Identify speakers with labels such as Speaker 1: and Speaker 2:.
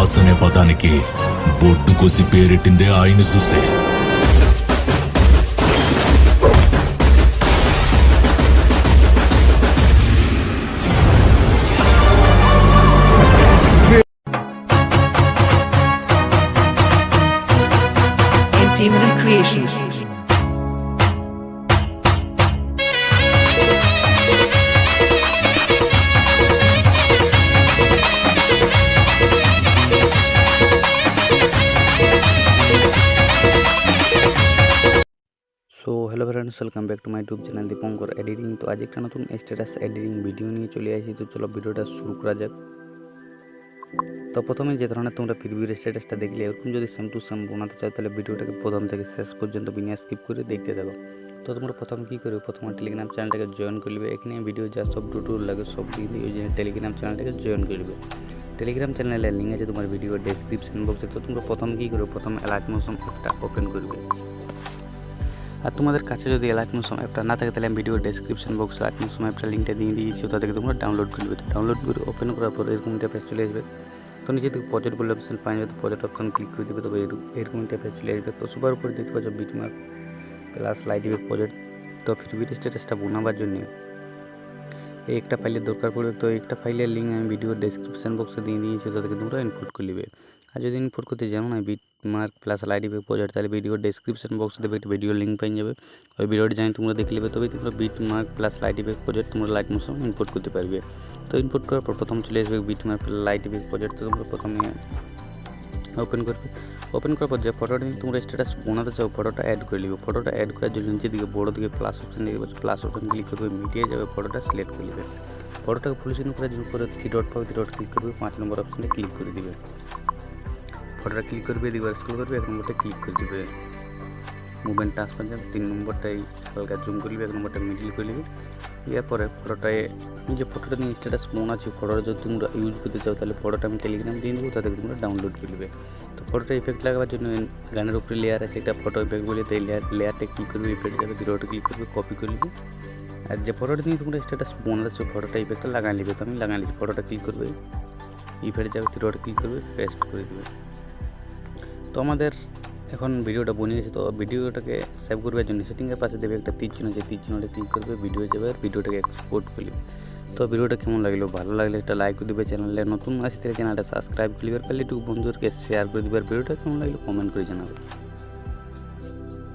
Speaker 1: Boss అనే పదానికి బొట్టు కోసి పేరెట్టిందే ఆయన చూసే.
Speaker 2: Creation.
Speaker 3: So hello friends, welcome back to my YouTube channel Dipankar editing. তো আজ একটা নতুন স্ট্যাটাস এডিটিং ভিডিও নিয়ে চলে আসি। তো চলো ভিডিওটা শুরু করা যাক। তো প্রথমে যে ধরনের তোমরা প্রিভিউর স্ট্যাটাসটা দেখলে, এরকম যদি সেম টু সেম বানাতে চাও তাহলে ভিডিওটাকে প্রথম থেকে শেষ পর্যন্ত বিনা স্কিপ করে দেখতে থাকো। তো তোমরা প্রথমে কী করবে, প্রথমে টেলিগ্রাম চ্যানেলটাকে জয়েন করবে। এখানে ভিডিও যা সব টিউটোরিয়াল লাগে সব দিয়ে ওই জন্য টেলিগ্রাম চ্যানেলটাকে জয়েন করবে। টেলিগ্রাম চ্যানেলের লিঙ্ক আছে তোমার ভিডিও ডেসক্রিপশন বক্সে। তো তোমরা প্রথম কী করবে, প্রথম অ্যালার্ট মোশন অ্যাপটা ওপেন করবে। আর তোমাদের কাছে যদি অ্যালার্ট মোশন অ্যাপটা না থাকে তাহলে আমি ভিডিও ডেসক্রিপশন বক্সে অ্যালার্ট মোশন অ্যাপটা লিঙ্কটা দিয়ে দিয়েছি, ওটা থেকে তোমরা ডাউনলোড করবে। তো ডাউনলোড করে ওপেন করার পর এরকম ইন্টারফেস চলে আসবে। তো নিচে থেকে প্রজেক্ট বলে অপশন পাওয়া যাবে, তো প্রজেক্ট অপশন ক্লিক করে দেবে, তবে এরকম ইন্টারফেস চলে আসবে। তো সবার উপরে দেখতে পাচ্ছ বিটমার্ক প্লাস লাইট ইফেক্ট প্রজেক্ট। তো প্রিভিউ স্ট্যাটাসটা বানাবার জন্য এই একটা ফাইলের দরকার পড়বে। তো একটা ফাইলের লিঙ্ক আমি ভিডিও ডেসক্রিপশন বক্সে দিয়ে দিয়েছি, ওটা থেকে তোমরা ইনপুট করে নেবে। আর যদি ইনপুট করতে জানো না বিটমার্ক প্লাস লাইট ইফেক্ট প্রজেক্ট, তাহলে ভিডিও ডেসক্রিপশন বক্সে দেবে একটা ভিডিও লিঙ্ক পেয়ে যাবে। ওই ভিডিওটি জানি তোমরা দেখে নেবে, তবে তোমরা বিটমার্ক প্লাস লাইট ইফেক্ট প্রজেক্ট তোমরা লাইট মোশন ইনপুট করতে পারবে। তো ইনপুট করার পর প্রথম চলে আসবে বিটমার্ক লাইট ইফেক্ট প্রজেক্ট। তো তোমরা প্রথমে ওপেন করবে। ওপেন করার পর যে ফটোটা নিয়ে তোমরা স্ট্যাটাস বানাতে চাও ফটোটা অ্যাড করে নেবে। ফটোটা অ্যাড করার জন্য নিচে দিকে বড় দিকে প্লাস অপশন দেখতে পাচ্ছ, প্লাস অপশন ক্লিক করবে, মিটিয়ে যাবে, ফটোটা সিলেক্ট করে নেবে। ফটোটাকে ফুল স্ক্রিন করার জন্য করে 3 ডট পাবে, 3 ডট ক্লিক করবে, 5 নম্বর অপশানে ক্লিক করে দিবে। ফটোটা ক্লিক করবে, এদিকে স্ক্রল করবে, 1 নম্বরটা ক্লিক করে দেবে, মুভমেন্ট ট্রান্সফার যাবে, 3 নম্বরটাই হালকা জুম করে নেবে, 1 নম্বরটা মিডিল করে নেবে। এরপরে ফটোটায় যে ফটোটা নিয়ে স্ট্যাটাস মন আছে, ফটোটা যদি তোমরা ইউজ করতে চাও তাহলে ফটোটা আমি টেলিগ্রাম দিয়ে দেবো, তাদের তোমরা ডাউনলোড করে নেবে। তো ফটোটা ইফেক্ট লাগাবার জন্য গানের উপরে লেয়ার আছে একটা ফটো ইফেক্ট বলে, তো এই লেয়ারটা ক্লিক করবে, ইফেক্ট যাবে, ভিডিওটা ক্লিক করবে, কপি করে নেবে। আর যে ফটোটা নিয়ে তোমরা স্ট্যাটাস বানাচ্ছ ফটোটা ইফেক্টটা লাগাই নেবে। তো আমি লাগাই নিচ্ছি, ফটোটা ক্লিক করবে, ইফেক্ট যাবে, ভিডিওটা ক্লিক করবে, পেস্ট করে দেবে। তো আমাদের এখন ভিডিওটা বনে গেছে। তো ভিডিওটাকে সেভ করবার জন্য সেটিংয়ের পাশে দেবে একটা তীর চিহ্ন, যে তীর চিহ্নটা ক্লিক করবে, ভিডিও যাবে, আর ভিডিওটাকে এক্সপোর্ট করবে। তো ভিডিওটা কেমন লাগলো, ভালো লাগলে একটা লাইক করে দেবে, চ্যানেলে নতুন আসে তাহলে চ্যানেলটা সাবস্ক্রাইব করবে, পারলে একটু বন্ধুদেরকে শেয়ার করে দেবে, আর ভিডিওটা কেমন লাগলো কমেন্ট করে জানাবে।